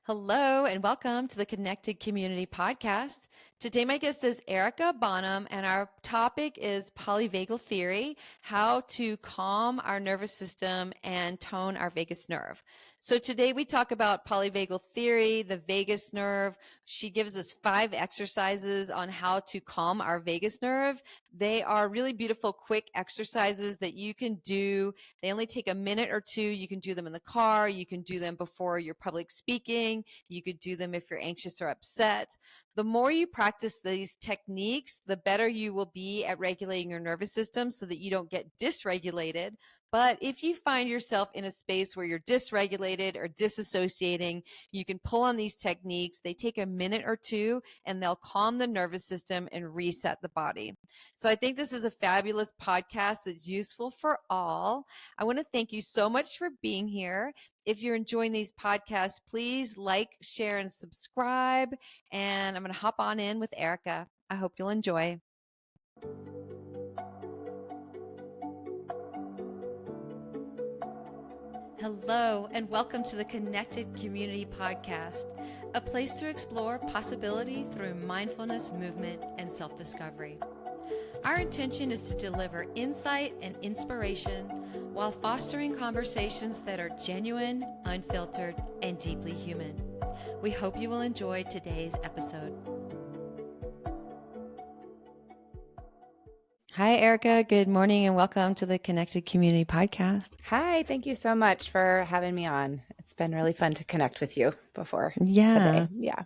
Hello and welcome to the Connected Community Podcast. Today, my guest is Erica Bonham, and our topic is polyvagal theory, how to calm our nervous system and tone our vagus nerve. So today we talk about polyvagal theory, the vagus nerve. She gives us 5 exercises on how to calm our vagus nerve. They are really beautiful, quick exercises that you can do. They only take a minute or two. You can do them in the car. You can do them before you're public speaking. You could do them if you're anxious or upset. The more you practice these techniques, the better you will be at regulating your nervous system so that you don't get dysregulated. But if you find yourself in a space where you're dysregulated or disassociating, you can pull on these techniques. They take a minute or two and they'll calm the nervous system and reset the body. So I think this is a fabulous podcast that's useful for all. I want to thank you so much for being here. If you're enjoying these podcasts, please like, share, and subscribe. And I'm going to hop on in with Erica. I hope you'll enjoy. Hello, and welcome to the Connected Community Podcast, a place to explore possibility through mindfulness, movement, and self-discovery. Our intention is to deliver insight and inspiration while fostering conversations that are genuine, unfiltered, and deeply human. We hope you will enjoy today's episode. Hi, Erica. Good morning and welcome to the Connected Community Podcast. Hi, thank you so much for having me on. It's been really fun to connect with you before Yeah. today. Yeah.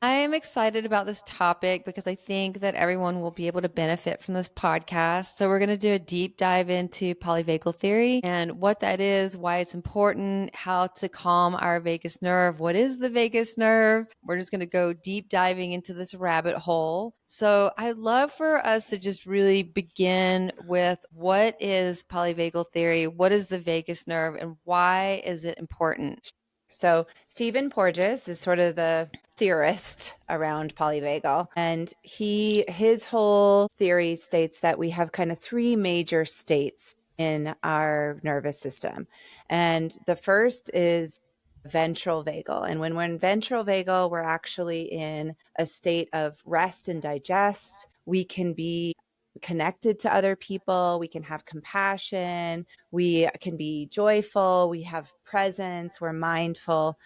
I am excited about this topic because I think that everyone will be able to benefit from this podcast. So we're going to do a deep dive into polyvagal theory and what that is, why it's important, how to calm our vagus nerve. What is the vagus nerve? We're just going to go deep diving into this rabbit hole. So I'd love for us to just really begin with what is polyvagal theory? What is the vagus nerve and why is it important? So Stephen Porges is sort of the theorist around polyvagal, and his whole theory states that we have kind of 3 major states in our nervous system. And the first is ventral vagal. And when we're in ventral vagal, we're actually in a state of rest and digest. We can be connected to other people, we can have compassion, we can be joyful, we have presence, we're mindful,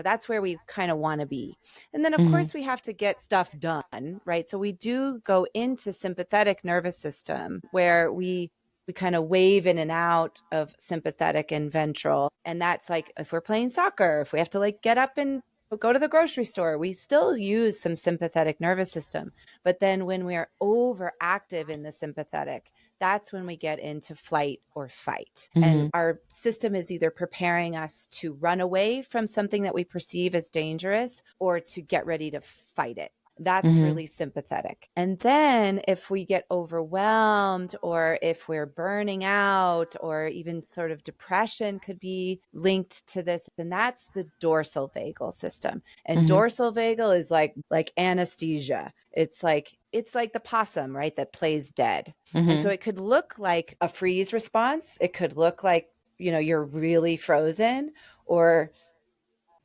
that's where we kind of want to be. And then of course we have to get stuff done, right? So we do go into sympathetic nervous system where we kind of wave in and out of sympathetic and ventral. And that's like if we're playing soccer, if we have to like get up and go to the grocery store, we still use some sympathetic nervous system. But then when we are overactive in the sympathetic, that's when we get into flight or fight. And our system is either preparing us to run away from something that we perceive as dangerous or to get ready to fight it. That's really sympathetic. And then if we get overwhelmed or if we're burning out or even sort of depression could be linked to this, then that's the dorsal vagal system. And dorsal vagal is like anesthesia. It's like the possum, right, that plays dead. And so it could look like a freeze response. It could look like, you're really frozen or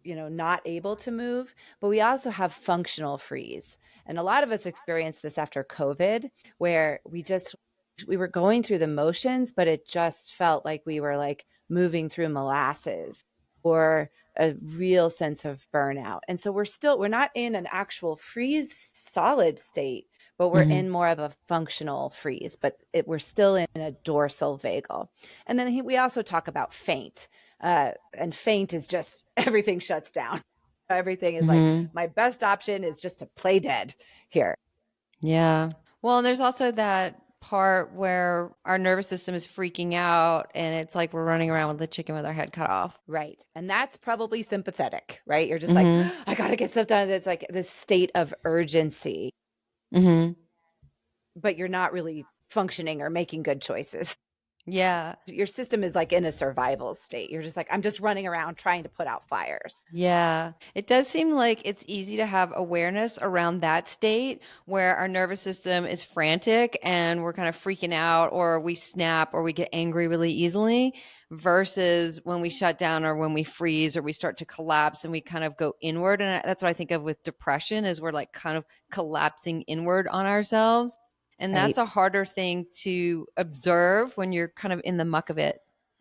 not able to move, but we also have functional freeze. And a lot of us experienced this after COVID, where we were going through the motions, but it just felt like we were like moving through molasses or a real sense of burnout. And so we're not in an actual freeze solid state, but we're in more of a functional freeze, but we're still in a dorsal vagal. And then we also talk about faint. And faint is just everything shuts down. Everything is like, my best option is just to play dead here. Yeah. Well, and there's also that part where our nervous system is freaking out and it's like we're running around with the chicken with our head cut off. Right. And that's probably sympathetic, right? You're just like, I got to get stuff done. It's like this state of urgency, but you're not really functioning or making good choices. Yeah. Your system is like in a survival state. You're just like, I'm just running around trying to put out fires. Yeah. It does seem like it's easy to have awareness around that state where our nervous system is frantic and we're kind of freaking out or we snap or we get angry really easily versus when we shut down or when we freeze or we start to collapse and we kind of go inward. And that's what I think of with depression is we're like kind of collapsing inward on ourselves. And that's Right. a harder thing to observe when you're kind of in the muck of it.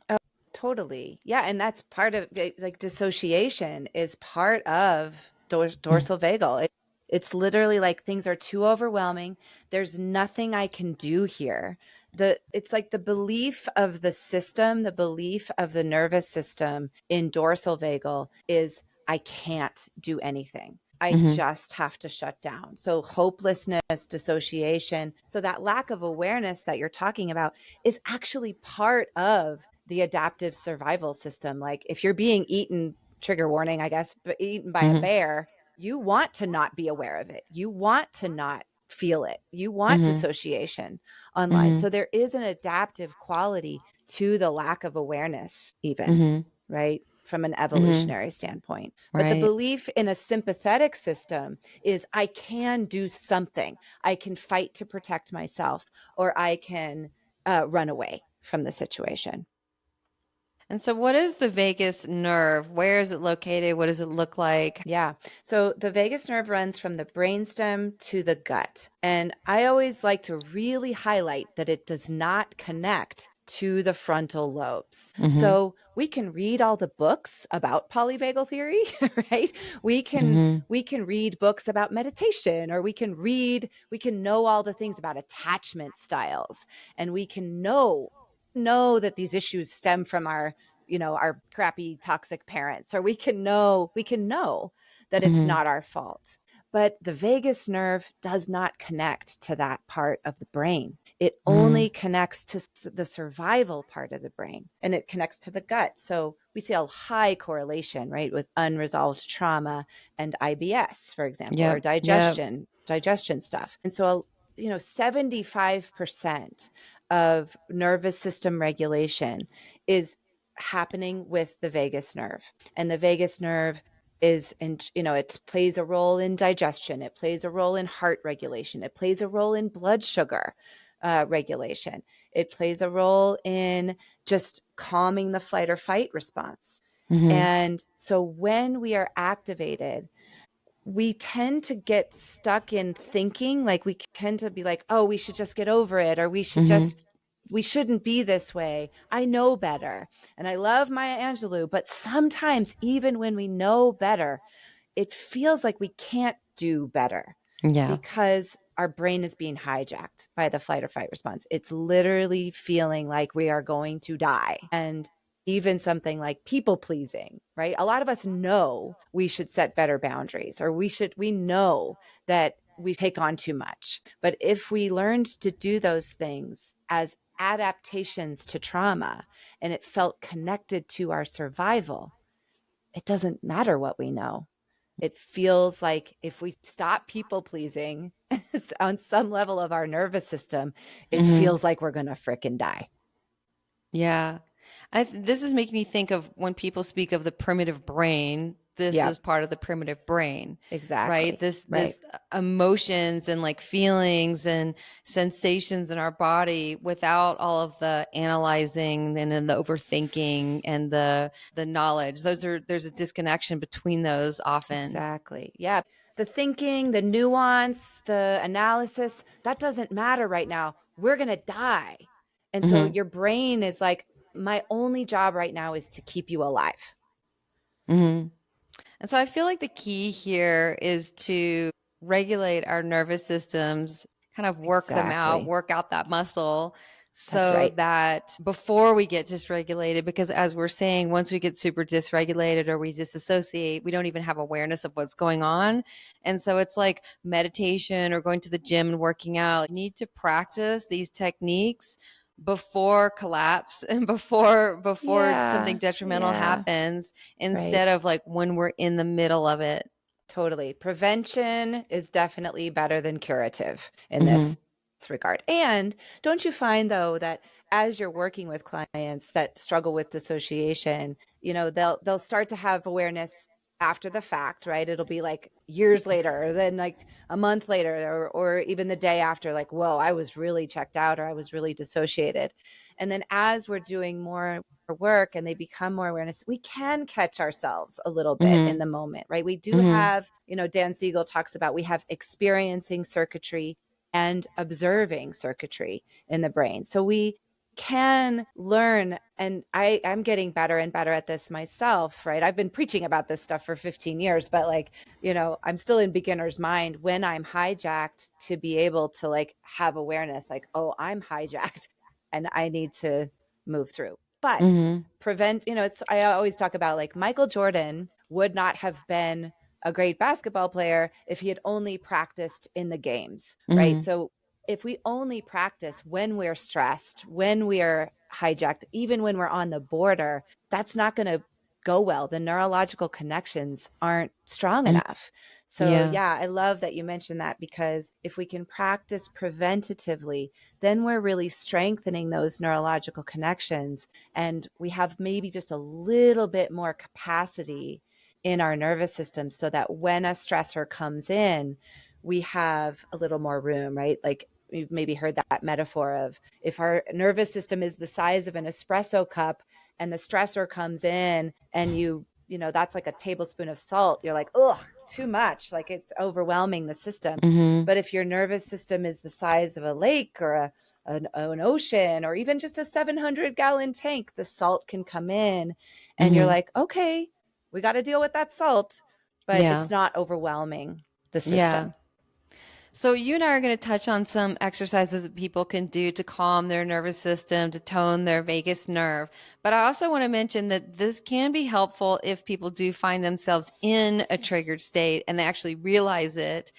Oh, totally. Yeah. And that's part of like dissociation is part of dorsal vagal. It's literally like things are too overwhelming. There's nothing I can do here. It's like the belief of the system, the belief of the nervous system in dorsal vagal is I can't do anything. I Mm-hmm. just have to shut down. So hopelessness, dissociation. So that lack of awareness that you're talking about is actually part of the adaptive survival system. Like if you're being eaten, trigger warning, I guess, but eaten by a Mm-hmm. bear, you want to not be aware of it. You want to not feel it. You want Mm-hmm. dissociation online. Mm-hmm. So there is an adaptive quality to the lack of awareness, even, Mm-hmm. right? From an Mm-hmm. evolutionary standpoint. But the Right. belief in a sympathetic system is I can do something. I can fight to protect myself, or I can run away from the situation. And so, what is the vagus nerve? Where is it located? What does it look like? Yeah. So the vagus nerve runs from the brainstem to the gut. And I always like to really highlight that it does not connect to the frontal lobes. Mm-hmm. So we can read all the books about polyvagal theory, right? We can Mm-hmm. we can read books about meditation, or we can know all the things about attachment styles, and we can know that these issues stem from our crappy toxic parents, or we can know that it's Mm-hmm. not our fault. But the vagus nerve does not connect to that part of the brain. It Mm-hmm. only connects to the survival part of the brain, and it connects to the gut. So we see a high correlation, right, with unresolved trauma and IBS, for example, or Yep. Yep. digestion stuff. And so 75% of nervous system regulation is happening with the vagus nerve. And the vagus nerve it plays a role in digestion. It plays a role in heart regulation. It plays a role in blood sugar regulation. It plays a role in just calming the flight or fight response. Mm-hmm. And so when we are activated, we tend to get stuck in thinking, like we tend to be like, oh, we should just get over it, or Mm-hmm. we shouldn't be this way. I know better. And I love Maya Angelou, but sometimes even when we know better, it feels like we can't do better Yeah. because our brain is being hijacked by the flight or fight response. It's literally feeling like we are going to die. And even something like people pleasing, right? A lot of us know we should set better boundaries, or we know that we take on too much. But if we learned to do those things as adaptations to trauma and it felt connected to our survival, it doesn't matter what we know. It feels like if we stop people pleasing on some level of our nervous system, it Mm-hmm. feels like we're going to fricking die. Yeah. This is making me think of when people speak of the primitive brain, this Yeah, is part of the primitive brain, right? exactly. Right. This emotions and like feelings and sensations in our body without all of the analyzing and the overthinking and the knowledge. There's a disconnection between those often. Exactly. Yeah. The thinking, the nuance, the analysis, that doesn't matter right now. We're going to die. And so Mm-hmm. your brain is like, my only job right now is to keep you alive. Mm-hmm. And so I feel like the key here is to regulate our nervous systems, kind of work them out, Exactly. work out that muscle That's so right. that before we get dysregulated, because as we're saying, once we get super dysregulated or we disassociate, we don't even have awareness of what's going on. And so it's like meditation or going to the gym and working out. You need to practice these techniques before collapse and before something Yeah. detrimental Yeah. happens Right. instead of like when we're in the middle of it. Totally. Prevention is definitely better than curative in Hmm. this regard. And don't you find, though, that as you're working with clients that struggle with dissociation, they'll start to have awareness after the fact, right? It'll be like years later, or then like a month later, or even the day after, like, whoa, I was really checked out, or I was really dissociated. And then as we're doing more work and they become more awareness, we can catch ourselves a little bit in the moment, right? We do have, Dan Siegel talks about, we have experiencing circuitry and observing circuitry in the brain. So we can learn, and I'm getting better and better at this myself, right? I've been preaching about this stuff for 15 years, but like, I'm still in beginner's mind when I'm hijacked, to be able to like have awareness, like, oh, I'm hijacked and I need to move through. But I always talk about, like, Michael Jordan would not have been a great basketball player if he had only practiced in the games, right? So if we only practice when we're stressed, when we are hijacked, even when we're on the border, that's not going to go well. The neurological connections aren't strong enough. So yeah, I love that you mentioned that, because if we can practice preventatively, then we're really strengthening those neurological connections, and we have maybe just a little bit more capacity in our nervous system, so that when a stressor comes in, we have a little more room, right? Like, you've maybe heard that metaphor of, if our nervous system is the size of an espresso cup and the stressor comes in, and that's like a tablespoon of salt, you're like, ugh, too much, like it's overwhelming the system. But if your nervous system is the size of a lake, or an ocean, or even just a 700-gallon tank, the salt can come in and you're like, okay, we got to deal with that salt, but it's not overwhelming the Yeah. system. So you and I are going to touch on some exercises that people can do to calm their nervous system, to tone their vagus nerve. But I also want to mention that this can be helpful if people do find themselves in a triggered state and they actually realize it,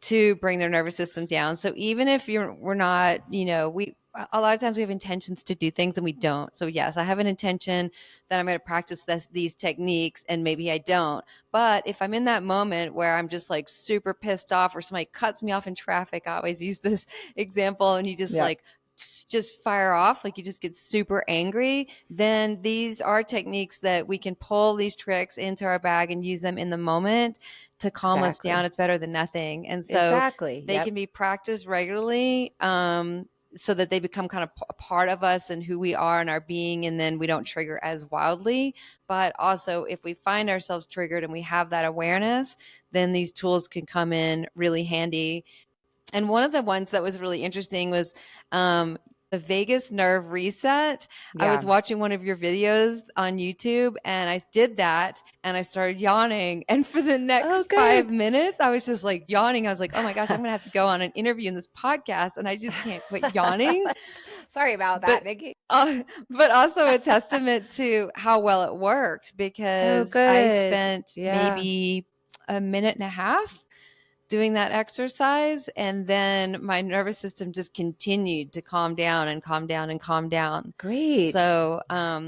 to bring their nervous system down. So even if we're not, a lot of times we have intentions to do things and we don't. So yes, I have an intention that I'm going to practice these techniques, and maybe I don't. But if I'm in that moment where I'm just like super pissed off, or somebody cuts me off in traffic, I always use this example, and you just like just fire off, like you just get super angry, then these are techniques that we can pull these tricks into our bag and use them in the moment to calm us down. It's better than nothing. And so they can be practiced regularly, so that they become kind of a part of us and who we are and our being, and then we don't trigger as wildly. But also, if we find ourselves triggered and we have that awareness, then these tools can come in really handy. And one of the ones that was really interesting was the vagus nerve reset. I was watching one of your videos on YouTube, and I did that, and I started yawning. And for the next 5 minutes, I was just like yawning. I was like, oh my gosh, I'm going to have to go on an interview in this podcast, and I just can't quit yawning. Sorry about that, Nikki. But also a testament to how well it worked, because I spent maybe a minute and a half doing that exercise, and then my nervous system just continued to calm down and calm down and calm down. Great. So, so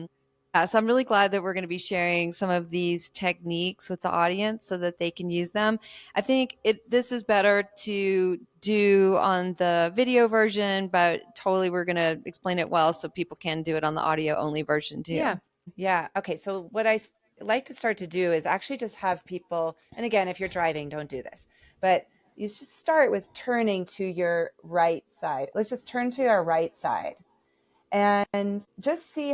I'm really glad that we're going to be sharing some of these techniques with the audience so that they can use them. I think this is better to do on the video version, but totally we're going to explain it well so people can do it on the audio only version too. Yeah. Okay. So what I like to start to do is actually just have people, and again, if you're driving, don't do this, but you just start with turning to your right side. Let's just turn to our right side and just see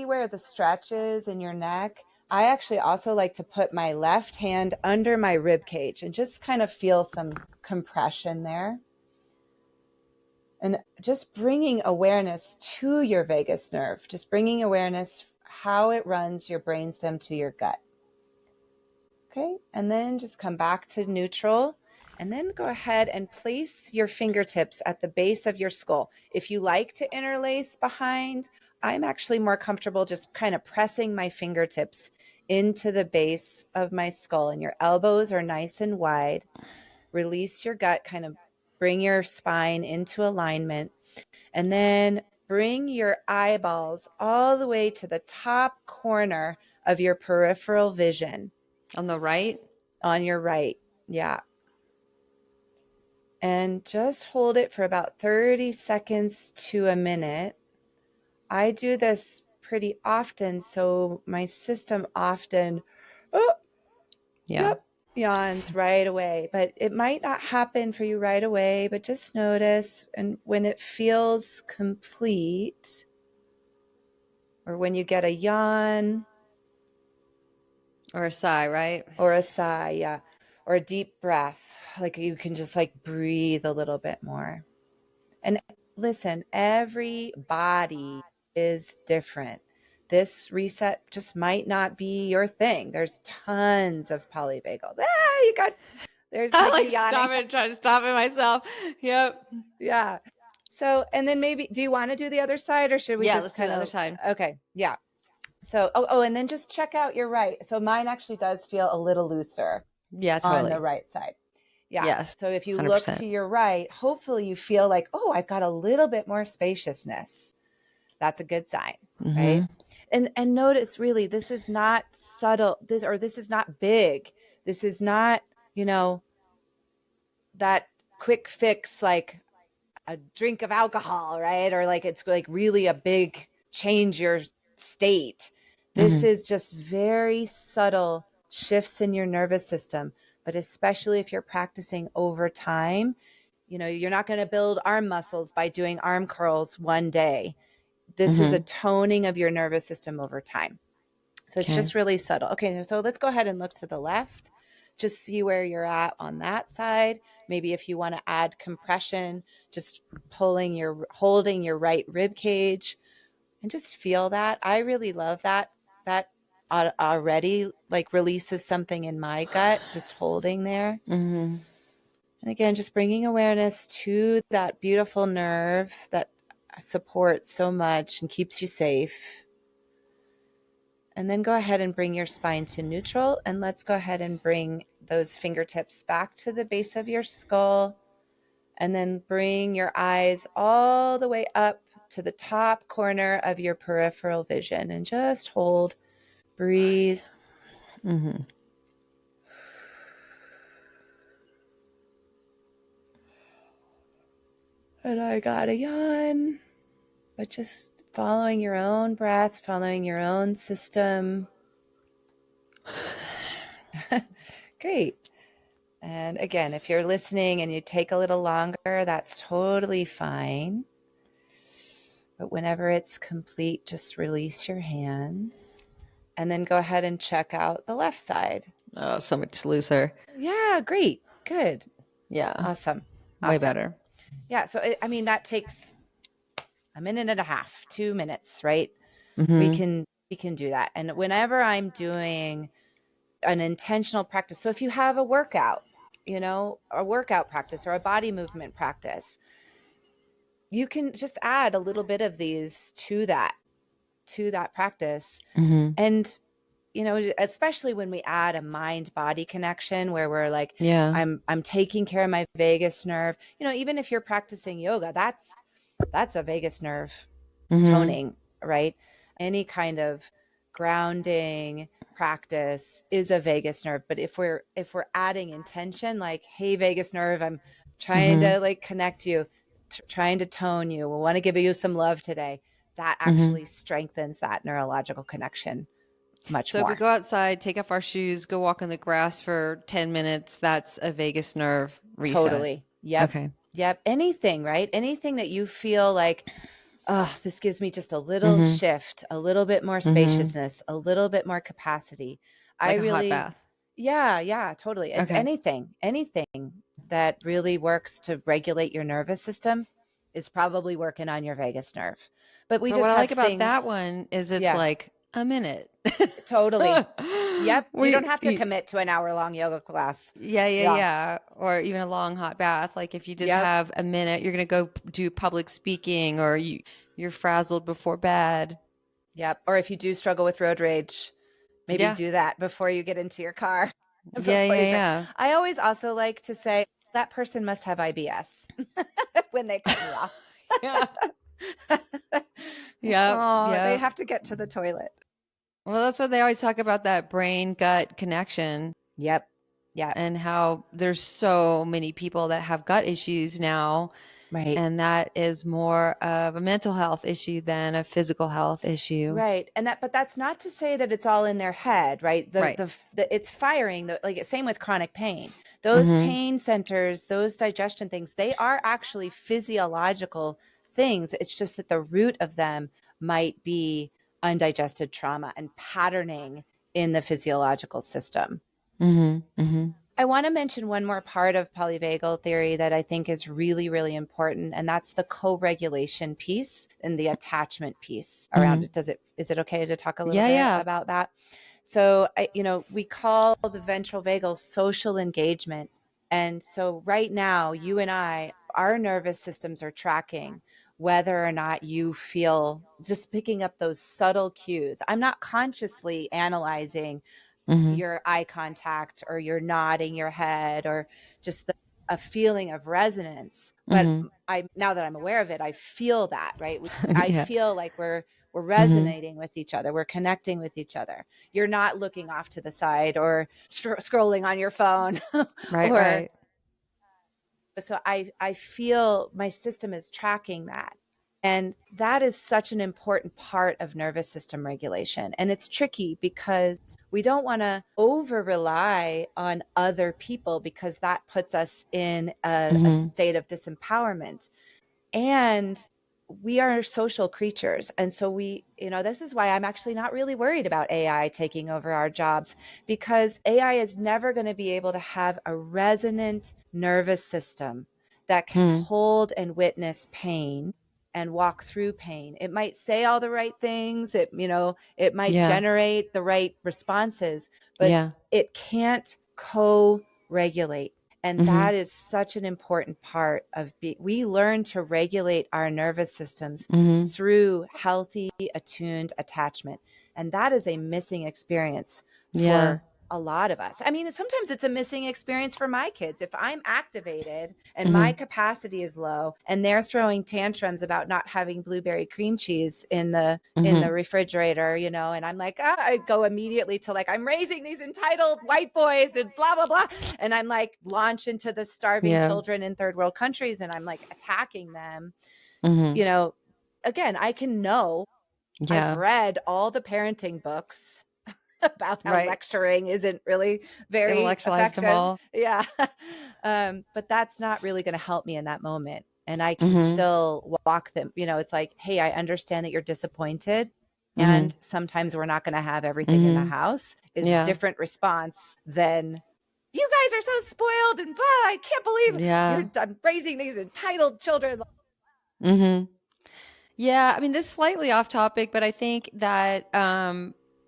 where the stretch is in your neck. I actually also like to put my left hand under my rib cage and just kind of feel some compression there. And just bringing awareness to your vagus nerve, just bringing awareness how it runs your brainstem to your gut. Okay, and then just come back to neutral, and then go ahead and place your fingertips at the base of your skull. If you like to interlace behind, I'm actually more comfortable just kind of pressing my fingertips into the base of my skull, and your elbows are nice and wide. Release your gut, kind of bring your spine into alignment, and then bring your eyeballs all the way to the top corner of your peripheral vision. On the right? On your right. Yeah. And just hold it for about 30 seconds to a minute. I do this pretty often, so my system often, oh, Yeah. yep, yawns right away. But it might not happen for you right away, but just notice. And when it feels complete, or when you get a yawn Or a sigh, right? or a sigh, yeah, or a deep breath, like you can just like breathe a little bit more. And listen, every body is different. This reset just might not be your thing. There's tons of polyvagal. There's I Nikki like yawning. stop it, try to stop it myself. Yep. Yeah. So, and then maybe, do you want to do the other side, or should we Yeah, just let's do kind the other of, side. okay. Yeah. So, and then just check out your right. So mine actually does feel a little looser Yeah, on the totally. right side. Yeah. Yes. So if you look 100%. to your right, hopefully you feel like, oh, I've got a little bit more spaciousness. That's a good sign, right? Mm-hmm. And notice, really, this is not subtle. This is not big. This is not, you know, that quick fix like a drink of alcohol, right? Or like it's like really a big change your state. This Mm-hmm. is just very subtle shifts in your nervous system, but especially if you're practicing over time, you're not going to build arm muscles by doing arm curls one day. This is a Mm-hmm. toning of your nervous system over time. So it's Okay. just really subtle. Okay, so let's go ahead and look to the left. Just see where you're at on that side. Maybe if you want to add compression, just holding your right rib cage, and just feel that. I really love that. That already like releases something in my gut, just holding there. Mm-hmm. And again, just bringing awareness to that beautiful nerve that supports so much and keeps you safe. And then go ahead and bring your spine to neutral. And let's go ahead and bring those fingertips back to the base of your skull. And then bring your eyes all the way up to the top corner of your peripheral vision. And just hold, breathe. Mm-hmm. And I got a yawn. But just following your own breath, following your own system. Great. And again, if you're listening and you take a little longer, that's totally fine. But whenever it's complete, just release your hands and then go ahead and check out the left side. Oh, so much looser. Yeah, great. Good. Yeah. Awesome. Way Awesome. better. Yeah. So, that takes a minute and a half, 2 minutes, right? We Mm-hmm. can do that. And whenever I'm doing an intentional practice, so if you have a workout, a workout practice or a body movement practice, you can just add a little bit of these to that practice. Mm-hmm. And especially when we add a mind body connection where we're like, Yeah. I'm taking care of my vagus nerve. Even if you're practicing yoga, that's a vagus nerve Mm-hmm. toning, right? Any kind of grounding practice is a vagus nerve. But if we're adding intention, like, hey, vagus nerve, I'm trying Mm-hmm. to like connect you, trying to tone you, we want to give you some love today, that Mm-hmm. actually strengthens that neurological connection much So if we more. go outside, take off our shoes, go walk in the grass for 10 minutes, that's a vagus nerve reset. Totally. Yep. Okay. Yep. Anything, right? Anything that you feel like, oh, this gives me just a little Mm-hmm. shift, a little bit more Mm-hmm. spaciousness, a little bit more capacity. I Like a hot really, bath. yeah, totally. It's Okay. anything that really works to regulate your nervous system is probably working on your vagus nerve. But we But what just I have like about that things. one is it's Yeah, like a minute. totally. Yep. You don't we, have to commit to an hour-long yoga class. yeah, yeah, Yeah. yeah. Or even a long hot bath. Like if you just Yep. have a minute, you're going to go do public speaking or you're frazzled before bed. Yep. Or if you do struggle with road rage, maybe Yeah. do that before you get into your car, Yeah, before you yeah, drive. yeah. I always also like to say that person must have IBS when they cut me off. Yeah. Yep. Oh, they Yep. have to get to the toilet. Well, that's what they always talk about, that brain gut connection, Yep. Yep. and how there's so many people that have gut issues now. Right. And that is more of a mental health issue than a physical health issue. Right. And that, but that's not to say that it's all in their head, right? Right. It's firing, like same with chronic pain. Those Mm-hmm. pain centers, those digestion things, they are actually physiological things. It's just that the root of them might be undigested trauma and patterning in the physiological system. Mm-hmm. Mm-hmm. I want to mention one more part of polyvagal theory that I think is really, really important, and that's the co-regulation piece and the attachment piece around Mm-hmm. it. Is it okay to talk a little Yeah, bit yeah. about that? So, we call the ventral vagal social engagement. And so right now, you and I, our nervous systems are tracking whether or not you feel, just picking up those subtle cues. I'm not consciously analyzing Mm-hmm. your eye contact or you're nodding your head or just a feeling of resonance. But Mm-hmm. now that I'm aware of it, I feel that, right? I Yeah. feel like we're Mm-hmm. resonating with each other. We're connecting with each other. You're not looking off to the side or scrolling on your phone Right, or right. so I feel my system is tracking that. And that is such an important part of nervous system regulation. And it's tricky because we don't want to over rely on other people because that puts us in a Mm-hmm. state of disempowerment. And we are social creatures. And so this is why I'm actually not really worried about AI taking over our jobs, because AI is never going to be able to have a resonant nervous system that can Mm-hmm. hold and witness pain and walk through pain. It might say all the right things, it might Yeah. generate the right responses, but Yeah. it can't co-regulate. And Mm-hmm. that is such an important part of we learn to regulate our nervous systems Mm-hmm. through healthy, attuned attachment. And that is a missing experience Yeah. for a lot of us. I mean, sometimes it's a missing experience for my kids. If I'm activated and my Mm-hmm. capacity is low and they're throwing tantrums about not having blueberry cream cheese in the Mm-hmm. refrigerator, and I'm like, I go immediately to like, I'm raising these entitled white boys and blah, blah, blah. And I'm like, launch into the starving Yeah. children in third world countries. And I'm like attacking them, Mm-hmm. you know, again, I can know I've Yeah. read all the parenting books about how Right. lecturing isn't really very Intellectualized them effective. all. Yeah. But that's not really going to help me in that moment. And I can Mm-hmm. still walk them, it's like, hey, I understand that you're disappointed. Mm-hmm. And sometimes we're not going to have everything in the Mm-hmm. house is a Yeah. different response than you guys are so spoiled and blah, I can't believe Yeah. I'm raising these entitled children. Mm-hmm. Yeah, I mean, this is slightly off topic, but I think that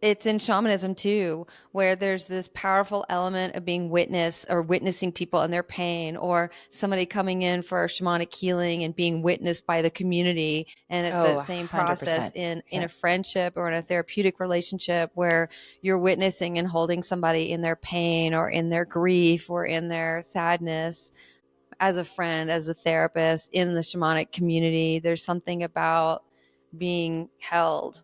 it's in shamanism too, where there's this powerful element of being witness or witnessing people in their pain, or somebody coming in for shamanic healing and being witnessed by the community. And it's Oh, that same process 100%. in Yeah. a friendship or in a therapeutic relationship where you're witnessing and holding somebody in their pain or in their grief or in their sadness as a friend, as a therapist in the shamanic community. There's something about being held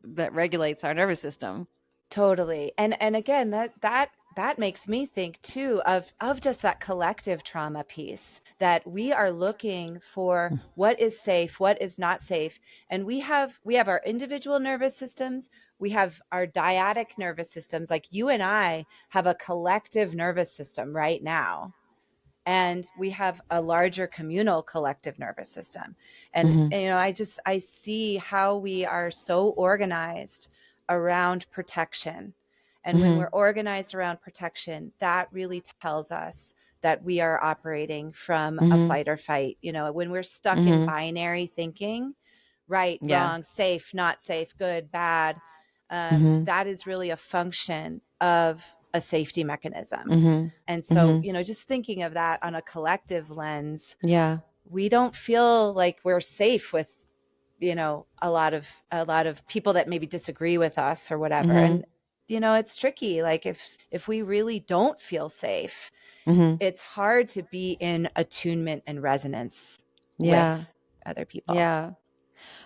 that regulates our nervous system. Totally. And again, that makes me think too of just that collective trauma piece, that we are looking for what is safe, what is not safe. And we have our individual nervous systems, we have our dyadic nervous systems. Like you and I have a collective nervous system right now, and we have a larger communal collective nervous system. And Mm-hmm. I see how we are so organized around protection. And when Mm-hmm. we're organized around protection, that really tells us that we are operating from a Mm-hmm. flight or fight. When we're stuck in Mm-hmm. binary thinking, right, Yeah. wrong, safe, not safe, good, bad, Mm-hmm. that is really a function of a safety mechanism. Mm-hmm. And so, Mm-hmm. just thinking of that on a collective lens, Yeah. we don't feel like we're safe with, a lot of people that maybe disagree with us or whatever. Mm-hmm. And, it's tricky. Like if we really don't feel safe, Mm-hmm. it's hard to be in attunement and resonance Yeah. with other people. Yeah.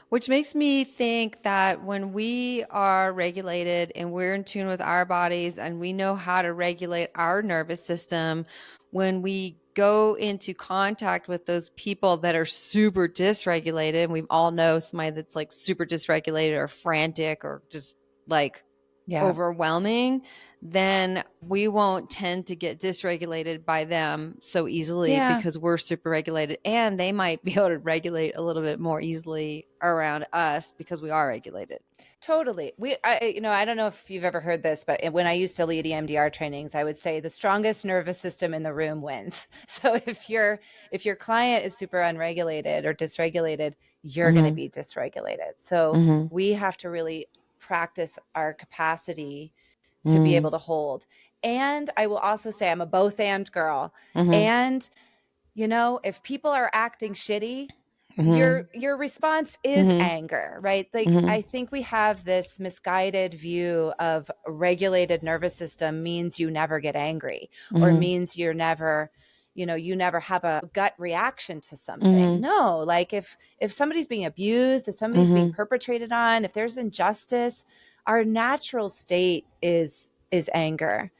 Which makes me think that when we are regulated and we're in tune with our bodies and we know how to regulate our nervous system, when we go into contact with those people that are super dysregulated, and we all know somebody that's like super dysregulated or frantic or just like Yeah. overwhelming, then we won't tend to get dysregulated by them so easily Yeah. because we're super regulated, and they might be able to regulate a little bit more easily around us because we are regulated. Totally. I don't know if you've ever heard this, but when I used to lead EMDR trainings, I would say the strongest nervous system in the room wins. So if your client is super unregulated or dysregulated, you're going to Mm-hmm. be dysregulated. So Mm-hmm. we have to really practice our capacity to be Mm-hmm. able to hold. And I will also say I'm a both and girl. Mm-hmm. And if people are acting shitty, Mm-hmm. your response is Mm-hmm. anger, right? Like Mm-hmm. I think we have this misguided view of a regulated nervous system means you never get angry, or Mm-hmm. means you never have a gut reaction to something. Mm-hmm. No, like if somebody's being abused, if somebody's being Mm-hmm. perpetrated on, if there's injustice, our natural state is anger.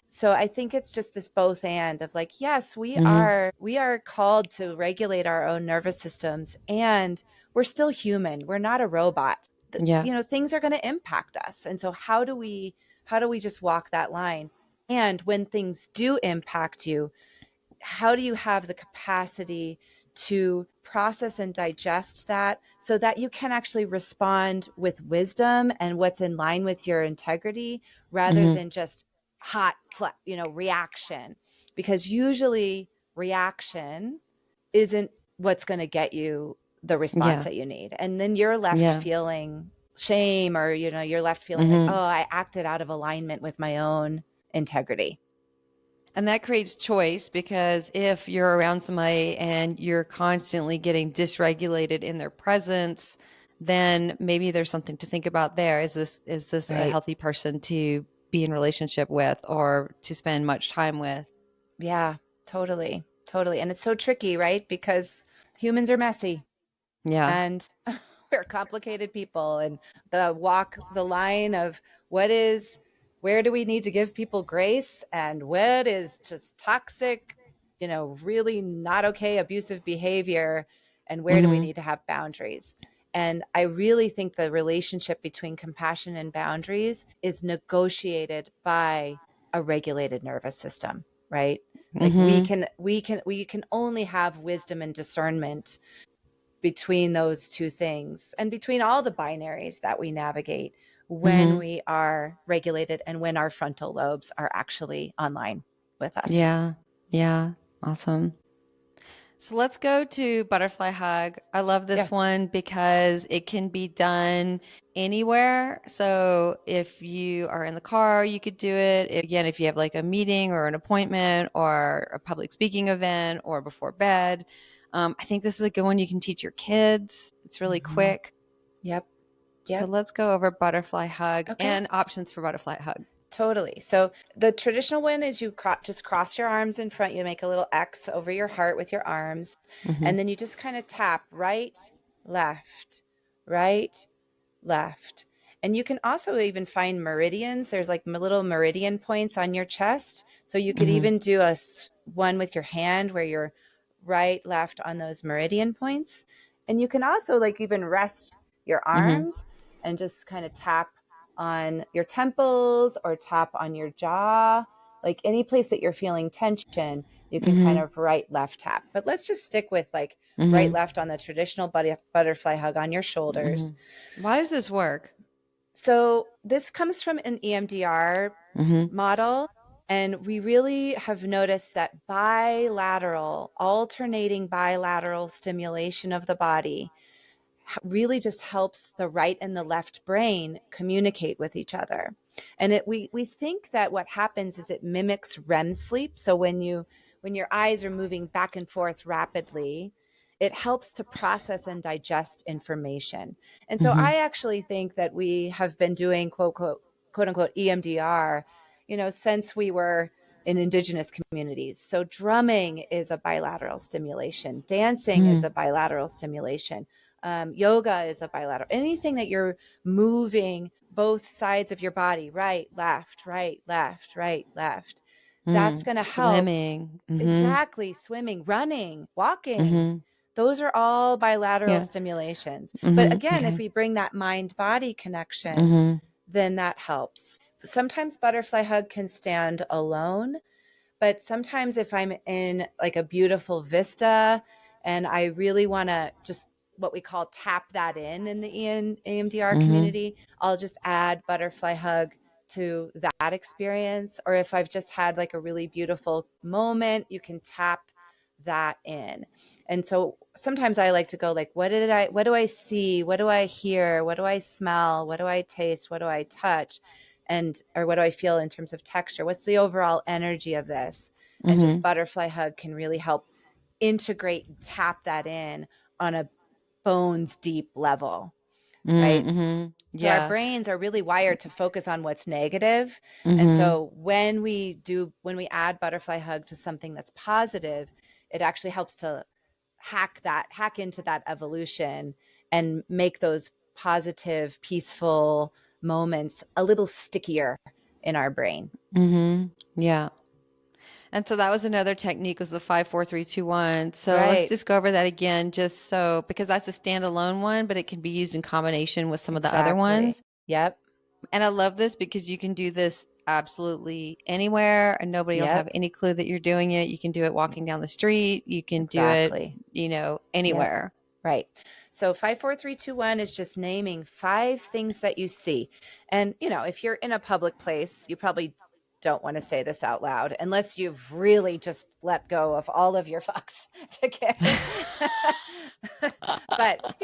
So I think it's just this both and of like, yes, we Mm-hmm. are called to regulate our own nervous systems, and we're still human. We're not a robot. Yeah. Things are going to impact us. And so how do we just walk that line? And when things do impact you, how do you have the capacity to process and digest that so that you can actually respond with wisdom and what's in line with your integrity, rather Mm-hmm. than just reaction? Because usually reaction isn't what's going to get you the response Yeah. that you need. And then you're left Yeah. feeling shame, or you're left feeling like, oh, Mm-hmm. I acted out of alignment with my own integrity. And that creates choice, because if you're around somebody and you're constantly getting dysregulated in their presence, then maybe there's something to think about there. Is this a Right. healthy person to be in relationship with or to spend much time with? Yeah, totally. Totally. And it's so tricky, right? Because humans are messy, Yeah. and we're complicated people, and the line of what is where do we need to give people grace, and what is just toxic, really not okay abusive behavior, and where do we Mm-hmm. need to have boundaries. And I really think the relationship between compassion and boundaries is negotiated by a regulated nervous system, right? Like Mm-hmm. we can only have wisdom and discernment between those two things, and between all the binaries that we navigate, when Mm-hmm. we are regulated and when our frontal lobes are actually online with us. Yeah. Yeah. Awesome. So let's go to butterfly hug. I love Yeah. this one because it can be done anywhere. So if you are in the car, you could do it. Again, if you have like a meeting or an appointment or a public speaking event or before bed, I think this is a good one you can teach your kids. It's really Mhm. quick. Yep. So Yep. let's go over butterfly hug Okay. and options for butterfly hug. Totally. So the traditional one is you just cross your arms in front. You make a little X over your heart with your arms, Mm-hmm. and then you just kind of tap right, left, right, left. And you can also even find meridians. There's like little meridian points on your chest. So you could Mm-hmm. even do one with your hand where you're right, left on those meridian points. And you can also like even rest your Mm-hmm. arms and just kind of tap on your temples or tap on your jaw, like any place that you're feeling tension, you can kind Mm-hmm. of right, left tap. But let's just stick with like right, Mm-hmm. left on the traditional butterfly hug on your Mm-hmm. shoulders. Why does this work? So this comes from an EMDR Mm-hmm. model. And we really have noticed that alternating bilateral stimulation of the body really just helps the right and the left brain communicate with each other. And we think that what happens is it mimics REM sleep. So when your eyes are moving back and forth rapidly, it helps to process and digest information. And so Mm-hmm. I actually think that we have been doing quote unquote EMDR, since we were in indigenous communities. So drumming is a bilateral stimulation, dancing is Mm-hmm. a bilateral stimulation, yoga is a bilateral. Anything that you're moving both sides of your body, right, left, right, left, right, left. That's going to help. Swimming. Exactly. Swimming, running, walking. Mm-hmm. Those are all bilateral Yeah. stimulations. But Mm-hmm. again, if Okay. we bring that mind-body connection, Mm-hmm. then that helps. Sometimes butterfly hug can stand alone, but sometimes if I'm in like a beautiful vista and I really want to just what we call tap that in the EMDR Mm-hmm. community, I'll just add butterfly hug to that experience. Or if I've just had like a really beautiful moment, you can tap that in. And so sometimes I like to go like, what do I see? What do I hear? What do I smell? What do I taste? What do I touch? And or what do I feel in terms of texture? What's the overall energy of this? And just Mm-hmm. butterfly hug can really help integrate and tap that in on a bones deep level, right? Mm-hmm. So our Yeah. brains are really wired to focus on what's negative. And Mm-hmm. so when we add butterfly hug to something that's positive, it actually helps to hack into that evolution and make those positive, peaceful moments a little stickier in our brain. Mm-hmm. Yeah. And so that was another technique was the 5 4 3 2 1. So let's Right. just go over that again, just so because that's a standalone one, but it can be used in combination with some of the other Exactly. ones. Yep. And I love this because you can do this absolutely anywhere and nobody will have Yep. any clue that you're doing it. You can do it walking down the street. You can do it, Exactly. Yep. anywhere. Right. So 5 4 3 2 1 is just naming 5 things that you see. And, if you're in a public place, you probably don't want to say this out loud unless you've really just let go of all of your fucks to get. But,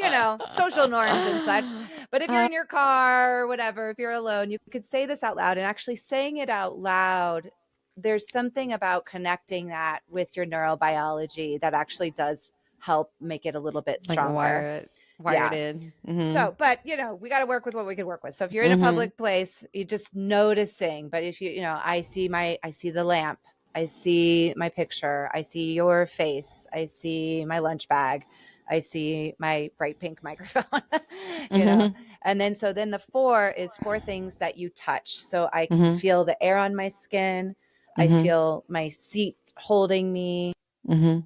social norms and such. But if you're in your car or whatever, if you're alone, you could say this out loud. And actually saying it out loud, there's something about connecting that with your neurobiology that actually does help make it a little bit Like stronger. wire it Yeah. in. Mm-hmm. So, but we got to work with what we can work with. So if you're in a Mm-hmm. public place, you just noticing, but if I see the lamp, I see my picture, I see your face, I see my lunch bag, I see my bright pink microphone, you know, Mm-hmm. and then the 4 things that you touch. So I can Mm-hmm. feel the air on my skin. I Mm-hmm. feel my seat holding me. Mm-hmm.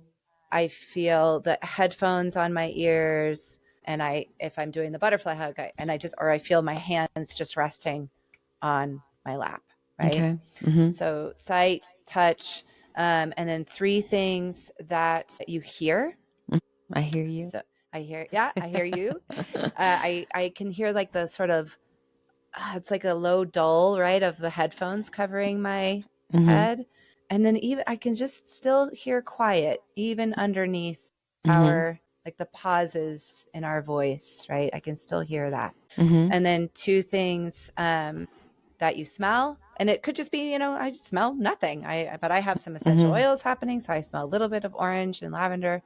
I feel the headphones on my ears, and if I'm doing the butterfly hug, I feel my hands just resting on my lap, right? Okay. Mm-hmm. So sight, touch, and then 3 things that you hear. I hear you. So I hear you. I can hear like the sort of it's like a low dull, right, of the headphones covering my Mm-hmm. head. And then even I can just still hear quiet, even underneath Mm-hmm. our like the pauses in our voice, right? I can still hear that. Mm-hmm. And then 2 things that you smell. And it could just be, I just smell nothing. But I have some essential Mm-hmm. oils happening. So I smell a little bit of orange and lavender.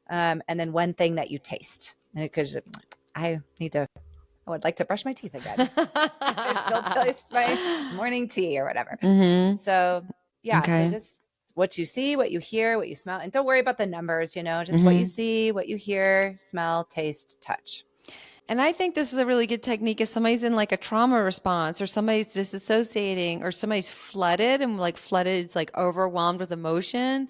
And then 1 thing that you taste. And it could I need to I would like to brush my teeth again. I still taste my morning tea or whatever. Mm-hmm. So, yeah. So Okay. just what you see, what you hear, what you smell. And don't worry about the numbers, just what you Mm-hmm. see, what you hear, smell, taste, touch. And I think this is a really good technique if somebody's in like a trauma response or somebody's disassociating or somebody's flooded and like flooded, it's like overwhelmed with emotion.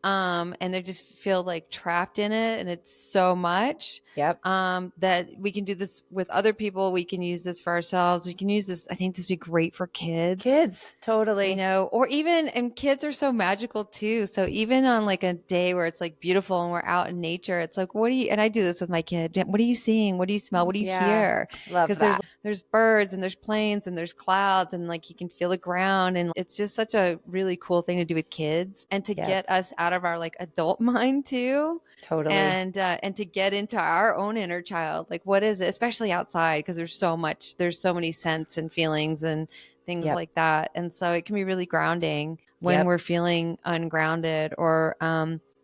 And they just feel like trapped in it and it's so much. Yep. That we can do this with other people. We can use this for ourselves. We can use this. I think this would be great for kids. Kids, totally. Or even, and kids are so magical too. So even on like a day where it's like beautiful and we're out in nature, it's like, and I do this with my kid. What are you seeing? What do you smell? What do you Yeah. hear? Love Because that. there's birds and there's planes and there's clouds and like you can feel the ground. And it's just such a really cool thing to do with kids and to Yep. get us out of our like adult mind too. Totally. And to get into our own inner child, like what is it, especially outside, because there's so many scents and feelings and things Yep. like that. And so it can be really grounding when Yep. we're feeling ungrounded or,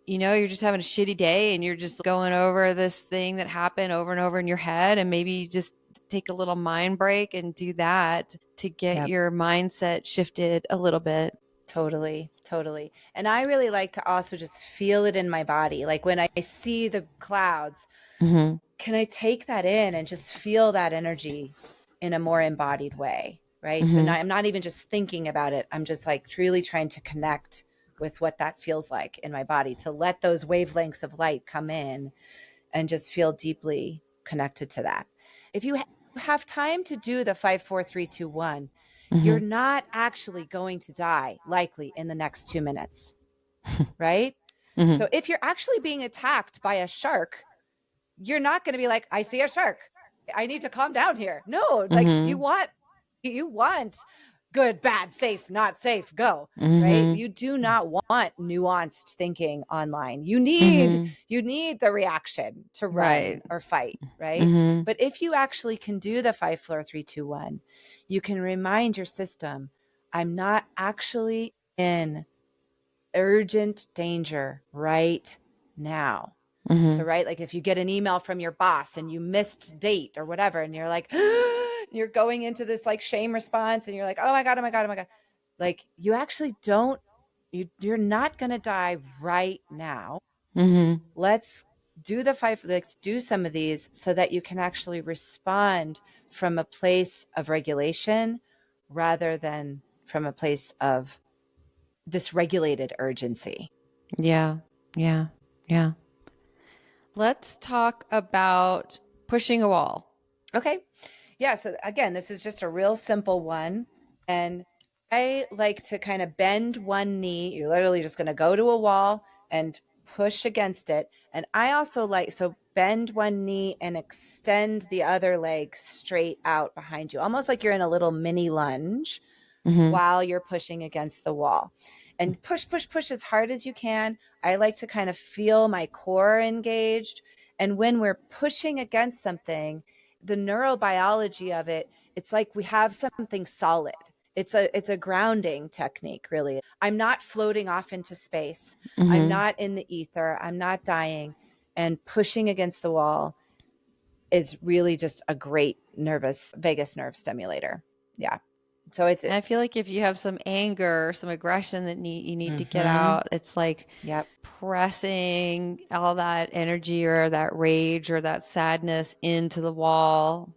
you're just having a shitty day and you're just going over this thing that happened over and over in your head. And maybe you just take a little mind break and do that to get Yep. your mindset shifted a little bit. Totally. Totally. And I really like to also just feel it in my body. Like when I see the clouds, Mm-hmm. can I take that in and just feel that energy in a more embodied way? right? So now I'm not even just thinking about it. I'm just like really trying to connect with what that feels like in my body, to let those wavelengths of light come in and just feel deeply connected to that. If you have time to do the 5, 4, 3, 2, 1, you're not actually going to die likely in the next 2 minutes, right? So if you're actually being attacked by a shark, you're not going to be like, I see a shark, I need to calm down here. No, like you want good, bad, safe, not safe, go, right? You do not want nuanced thinking online. You need the reaction to run Right. or fight, right? But if you actually can do the 5, 4, 3, 2, 1, you can remind your system, I'm not actually in urgent danger right now. So, right, like if you get an email from your boss and you missed date or whatever, and you're like, you're going into this like shame response and you're like, oh my God, oh my God, oh my God. Like you actually you're not going to die right now. Let's do let's do some of these so that you can actually respond from a place of regulation rather than from a place of dysregulated urgency. Yeah. Yeah. Yeah. Let's talk about pushing a wall. Okay. Yeah. So again, this is just a real simple one. And I like to kind of bend one knee. You're literally just going to go to a wall and push against it. And I also so bend one knee and extend the other leg straight out behind you, almost like you're in a little mini lunge while you're pushing against the wall. And push, push, push as hard as you can. I like to kind of feel my core engaged. And when we're pushing against something, the neurobiology of it, it's like we have something solid. It's a grounding technique, really. I'm not floating off into space. I'm not in the ether. I'm not dying. And pushing against the wall is really just a great vagus nerve stimulator. Yeah. So it's And I feel like if you have some anger or some aggression that you need to get mm-hmm. out, it's like Yep. pressing all that energy or that rage or that sadness into the wall.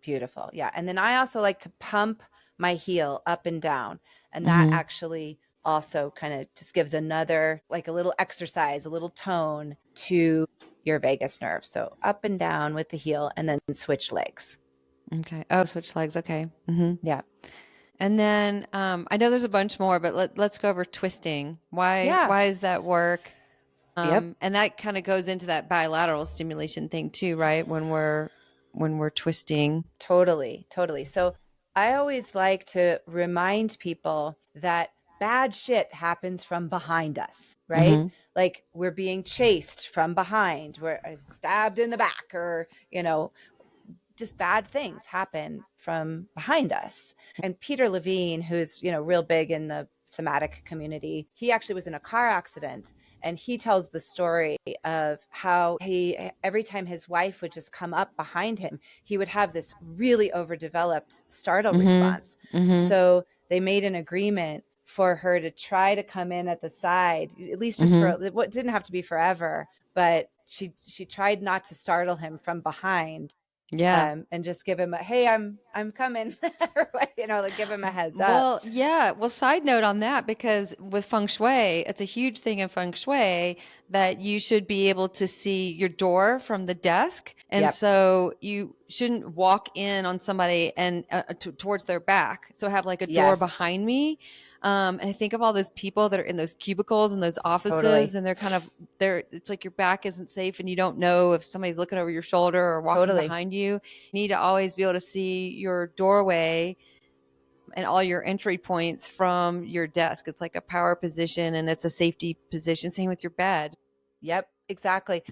Beautiful. Yeah. And then I also like to pump my heel up and down. And that actually also kind of just gives another, like a little exercise, a little tone to your vagus nerve. So up and down with the heel and then switch legs. Okay. Oh, switch legs. Okay. Yeah. And then I know there's a bunch more, but let's go over twisting. Why Yeah. does that work? Yep. And that kind of goes into that bilateral stimulation thing too, right? When we're twisting. Totally. Totally. So I always like to remind people that bad shit happens from behind us, right? Like we're being chased from behind, we're stabbed in the back, or, just bad things happen from behind us. And Peter Levine, who's, real big in the somatic community, he actually was in a car accident, and he tells the story of how every time his wife would just come up behind him, he would have this really overdeveloped startle response. So they made an agreement for her to try to come in at the side, at least just for what didn't have to be forever, but she tried not to startle him from behind. Yeah. And just give him hey, I'm coming, like give him a heads up. Well, yeah. Well, side note on that, because with feng shui, it's a huge thing in feng shui that you should be able to see your door from the desk. And Yep. so you shouldn't walk in on somebody and towards their back. So have like a door Yes. behind me. And I think of all those people that are in those cubicles and those offices, Totally. and it's like your back isn't safe and you don't know if somebody's looking over your shoulder or walking Totally. behind you. You need to always be able to see your doorway and all your entry points from your desk. It's like a power position and it's a safety position. Same with your bed. Yep, exactly.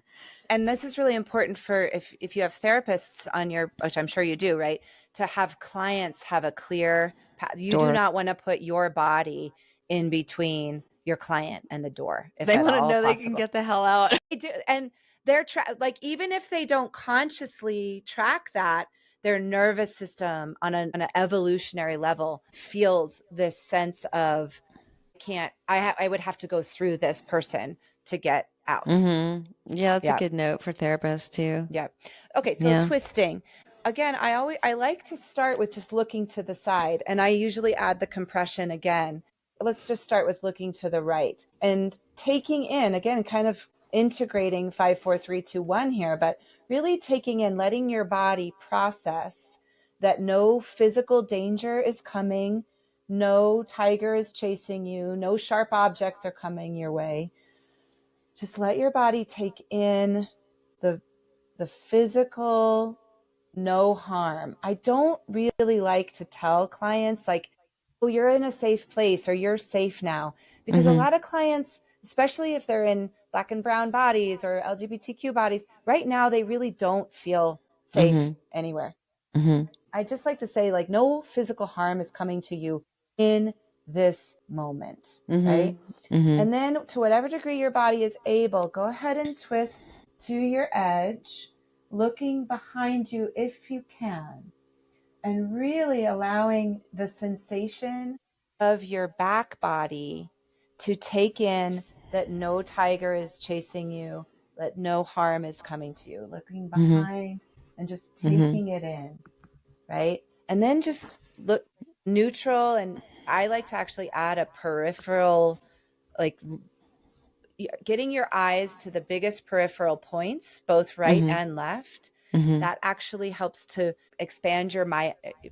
And this is really important for if you have therapists on which I'm sure you do, right? To have clients have a clear path. You do not want to put your body in between your client and the door, if They at want to all know they can possible. get the hell out. They do. And they're like, even if they don't consciously track that, their nervous system on an evolutionary level feels this sense of I would have to go through this person to get out. Yeah, that's a Yeah. good note for therapists too. Yeah. Okay. So twisting. again, I like to start with just looking to the side, and I usually add the compression again. Let's just start with looking to the right and taking in, again, kind of integrating 5, 4, 3, 2, 1 here, but really taking in, letting your body process that no physical danger is coming, no tiger is chasing you, no sharp objects are coming your way. Just let your body take in the physical no harm. I don't really like to tell clients like, oh, you're in a safe place or you're safe now, because a lot of clients, especially if they're in Black and brown bodies or LGBTQ bodies, right now they really don't feel safe anywhere. I just like to say, like, no physical harm is coming to you in this moment, right? And then to whatever degree your body is able, go ahead and twist to your edge, looking behind you if you can, and really allowing the sensation of your back body to take in that no tiger is chasing you, that no harm is coming to you, looking behind and just taking it in, right? And then just look neutral. And I like to actually add a peripheral, like getting your eyes to the biggest peripheral points, both right and left. That actually helps to expand your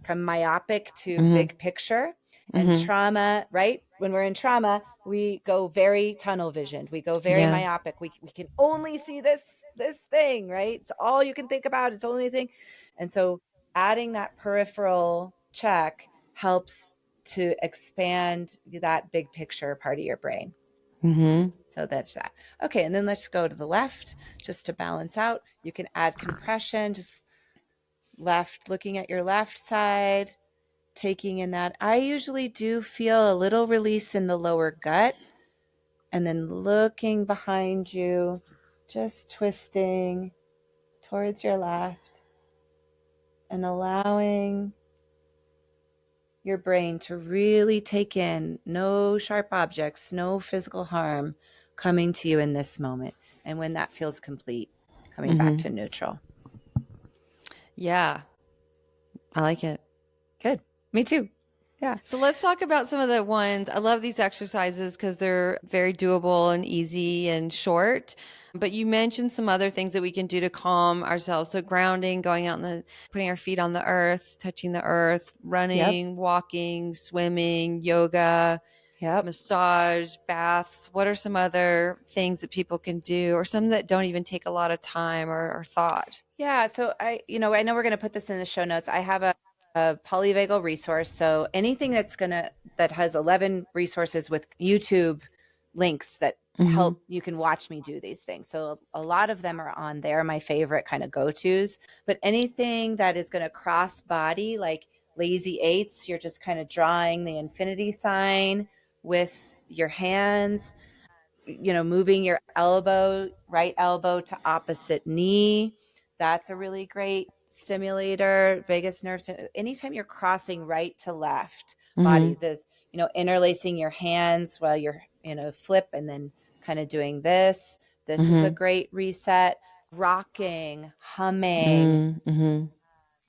from myopic to big picture. And trauma, right? When we're in trauma, we go very tunnel visioned. We go very myopic. We can only see this thing, right? It's all you can think about. It's the only thing. And so adding that peripheral check helps to expand that big picture part of your brain. So that's that. Okay, and then let's go to the left just to balance out. You can add compression, just left, looking at your left side, taking in that. I usually do feel a little release in the lower gut, and then looking behind you, just twisting towards your left and allowing your brain to really take in no sharp objects, no physical harm coming to you in this moment. And when that feels complete, coming back to neutral. Yeah. I like it. Good. Me too. Yeah. So let's talk about some of the ones. I love these exercises because they're very doable and easy and short. But you mentioned some other things that we can do to calm ourselves. So grounding, going out in putting our feet on the earth, touching the earth, running, walking, swimming, yoga, massage, baths. What are some other things that people can do, or some that don't even take a lot of time or thought? Yeah. So I know we're going to put this in the show notes. I have a Polyvagal resource. So anything that has 11 resources with YouTube links that help, you can watch me do these things. So a lot of them are on there, my favorite kind of go-tos, but anything that is going to cross body, like lazy eights, you're just kind of drawing the infinity sign with your hands, moving your right elbow to opposite knee. That's a really great stimulator, vagus nerve. Anytime you're crossing right to left body, this, interlacing your hands while you're, flip and then kind of doing this. This is a great reset. Rocking, humming.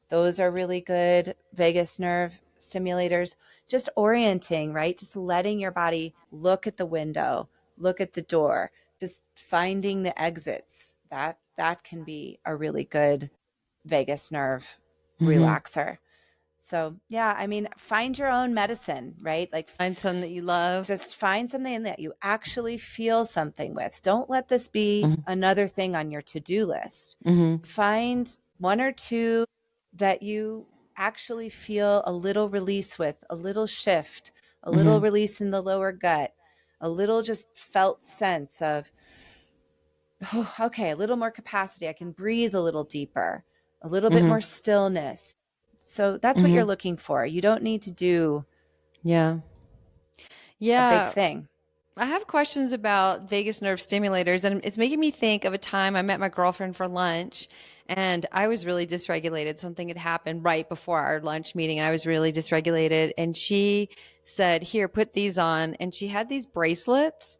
Those are really good vagus nerve stimulators. Just orienting, right? Just letting your body look at the window, look at the door, just finding the exits. That can be a really good vagus nerve relaxer. So yeah, I mean, find your own medicine, right? Like Find something that you love. Just find something that you actually feel something with. Don't let this be another thing on your to-do list. Find one or two that you actually feel a little release with, a little shift, a little release in the lower gut, a little just felt sense of, oh, okay, a little more capacity. I can breathe a little deeper, a little bit more stillness. So that's what you're looking for. You don't need to do a big thing. I have questions about vagus nerve stimulators, and it's making me think of a time I met my girlfriend for lunch, and I was really dysregulated. Something had happened right before our lunch meeting. I was really dysregulated, and she said, "Here, put these on." And she had these bracelets.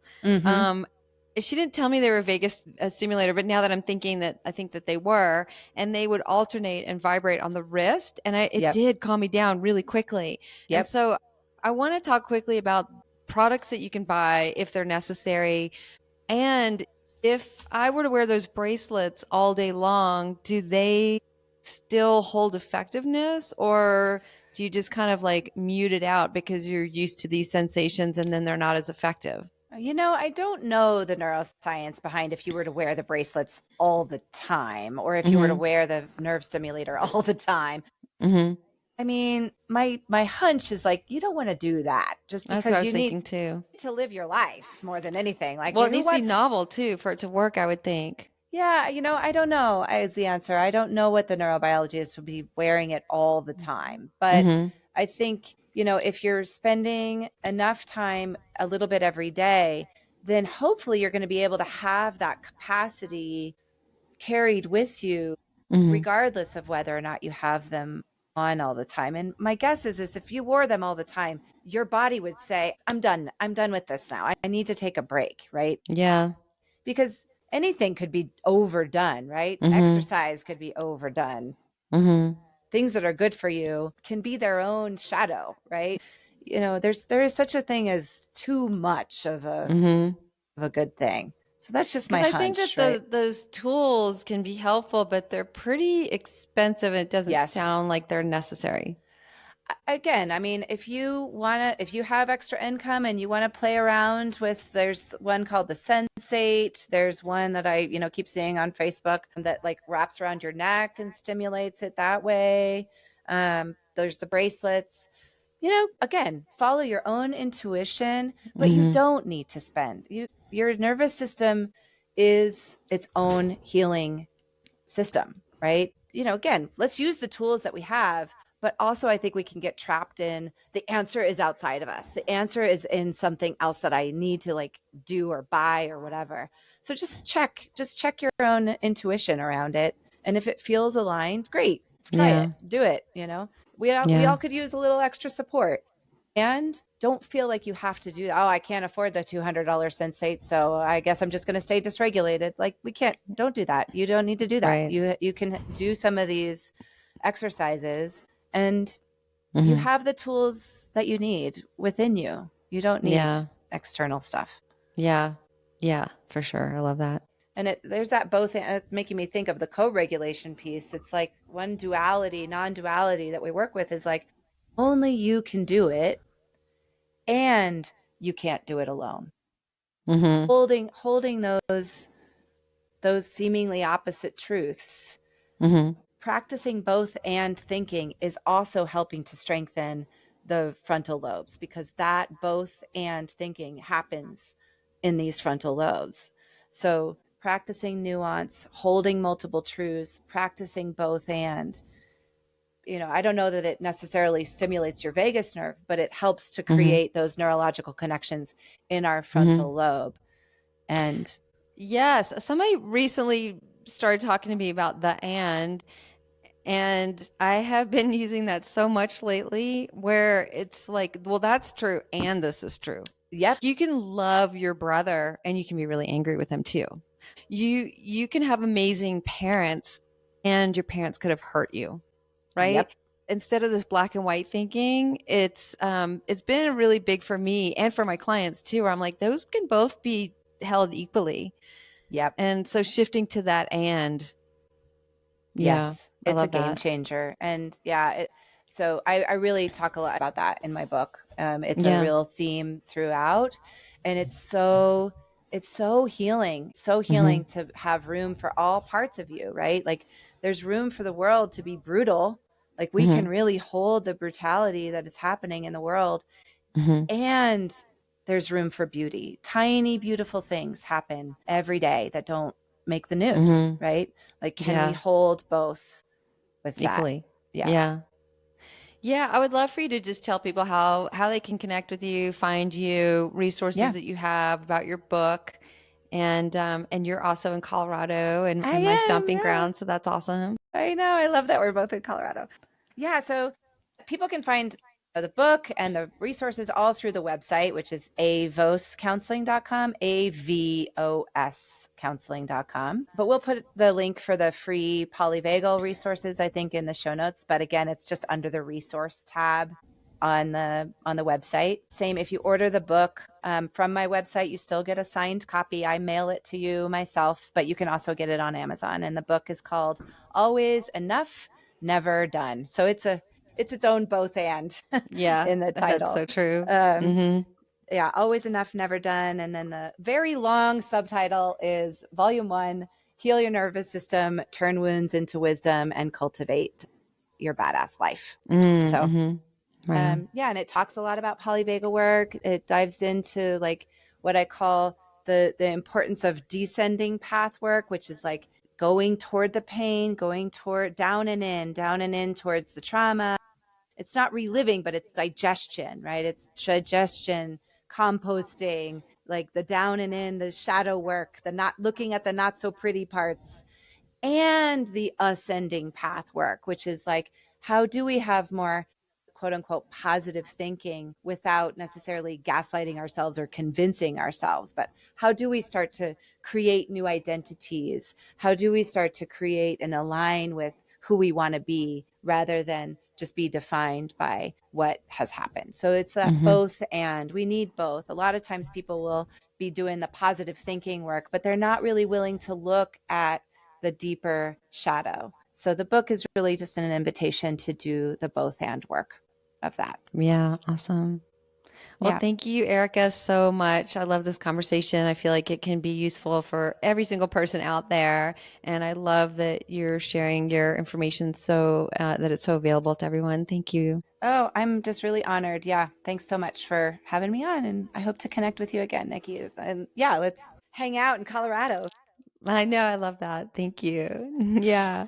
she didn't tell me they were a vagus stimulator, but now that I'm thinking that, I think that they were, and they would alternate and vibrate on the wrist, and it Yep. did calm me down really quickly. And Yep. so I want to talk quickly about products that you can buy if they're necessary. And if I were to wear those bracelets all day long, do they still hold effectiveness, or do you just kind of like mute it out because you're used to these sensations and then they're not as effective? I don't know the neuroscience behind if you were to wear the bracelets all the time or if you were to Mm-hmm. wear the nerve stimulator all the time. Mm-hmm. I mean, my hunch is like you don't want to do that just That's what I because was you need thinking too. to live your life more than anything. Like Well, it who needs to be wants novel too for it to work, I would think. Yeah, I don't know is the answer. I don't know what the neurobiologist would be wearing it all the time. But Mm-hmm. I think, if you're spending enough time a little bit every day, then hopefully you're going to be able to have that capacity carried with you, Mm-hmm. regardless of whether or not you have them on all the time. And my guess is if you wore them all the time, your body would say, I'm done. I'm done with this now. I need to take a break, right? Yeah. Because anything could be overdone, right? Mm-hmm. Exercise could be overdone. Mm-hmm. Things that are good for you can be their own shadow, right? There is such a thing as too much Mm-hmm. of a good thing. So that's just Because my I think that hunch, right? those tools can be helpful, but they're pretty expensive and it doesn't Yes. sound like they're necessary. Again, I mean, if you have extra income and you want to play around with, there's one called the Sensate. There's one that I, keep seeing on Facebook that like wraps around your neck and stimulates it that way. There's the bracelets. Again, follow your own intuition, but you Mm-hmm. don't need to spend. Your nervous system is its own healing system, right? Again, let's use the tools that we have, but also I think we can get trapped in the answer is outside of us. The answer is in something else that I need to like do or buy or whatever. So just check your own intuition around it. And if it feels aligned, great, try it, Yeah. do it. We Yeah. all could use a little extra support. And don't feel like you have to do that. Oh, I can't afford the $200 sensate, so I guess I'm just going to stay dysregulated. Like we can't. Don't do that. You don't need to do that. Right. You can do some of these exercises, and you Mm-hmm. have the tools that you need within you. You don't need Yeah. external stuff. Yeah. Yeah, for sure. I love that. And there's that both making me think of the co-regulation piece. It's like one duality, non-duality that we work with is like only you can do it, and you can't do it alone. Mm-hmm. Holding those seemingly opposite truths, Mm-hmm. practicing both and thinking is also helping to strengthen the frontal lobes, because that both and thinking happens in these frontal lobes. So practicing nuance, holding multiple truths, practicing both and, I don't know that it necessarily stimulates your vagus nerve, but it helps to Mm-hmm. create those neurological connections in our Mm-hmm. frontal lobe. And Yes. Somebody recently started talking to me about the and I have been using that so much lately where it's like, well, that's true. And this is true. yep, You can love your brother and you can be really angry with him too. You can have amazing parents and your parents could have hurt you, right? yep, Instead of this black and white thinking, it's been really big for me and for my clients too, where I'm like, those can both be held equally. yep. And so shifting to that, and yeah, Yes, I it's a love game that. changer. And yeah, so I really talk a lot about that in my book. It's a Yeah. real theme throughout, and it's so healing, so Mm-hmm. healing to have room for all parts of you, right? Like there's room for the world to be brutal. Like we Mm-hmm. can really hold the brutality that is happening in the world, Mm-hmm. and there's room for beauty. Tiny, beautiful things happen every day that don't make the news, Mm-hmm. right? Like, can we Yeah. hold both with that? Equally. Yeah. Yeah. Yeah, I would love for you to just tell people how they can connect with you, find you, resources Yeah. that you have about your book, and you're also in Colorado I and my am. stomping Yeah. ground, so that's awesome. I know. I love that we're both in Colorado. Yeah. So people can find the book and the resources all through the website, which is avoscounseling.com, AVOS counseling.com. But we'll put the link for the free polyvagal resources, I think, in the show notes. But again, it's just under the resource tab on the website. Same, if you order the book from my website, you still get a signed copy. I mail it to you myself, but you can also get it on Amazon. And the book is called Always Enough, Never Done. So it's its own both and Yeah, in the that's title. so true. Yeah, Always Enough, Never Done. And then the very long subtitle is Volume 1, Heal Your Nervous System, Turn Wounds into Wisdom, and Cultivate Your Badass Life. So Wow. yeah, and it talks a lot about polyvagal work. It dives into like what I call the importance of descending path work, which is like going toward the pain, going toward down and in towards the trauma. It's not reliving, but it's digestion, right? It's digestion, composting, like the down and in, the shadow work, the not looking at the not so pretty parts, and the ascending path work, which is like, how do we have more quote unquote positive thinking without necessarily gaslighting ourselves or convincing ourselves? But how do we start to create new identities? How do we start to create and align with who we want to be rather than just be defined by what has happened? So it's that both, and we need both. A lot of times people will be doing the positive thinking work, but they're not really willing to look at the deeper shadow. So the book is really just an invitation to do the both and work of that. Yeah, awesome. Well, Yeah. thank you, Erica, so much. I love this conversation. I feel like it can be useful for every single person out there. And I love that you're sharing your information so that it's so available to everyone. Thank you. Oh, I'm just really honored. Yeah. Thanks so much for having me on. And I hope to connect with you again, Nikki. And yeah, let's hang out in Colorado. I know. I love that. Thank you. Yeah.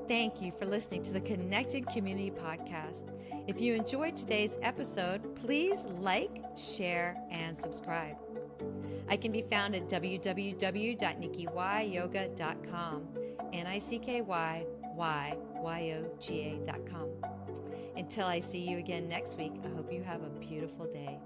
Thank you for listening to the Connected Community Podcast. If you enjoyed today's episode, please like, share, and subscribe. I can be found at www.nickyyoga.com, NICKYYYOGA.com. Until I see you again next week, I hope you have a beautiful day.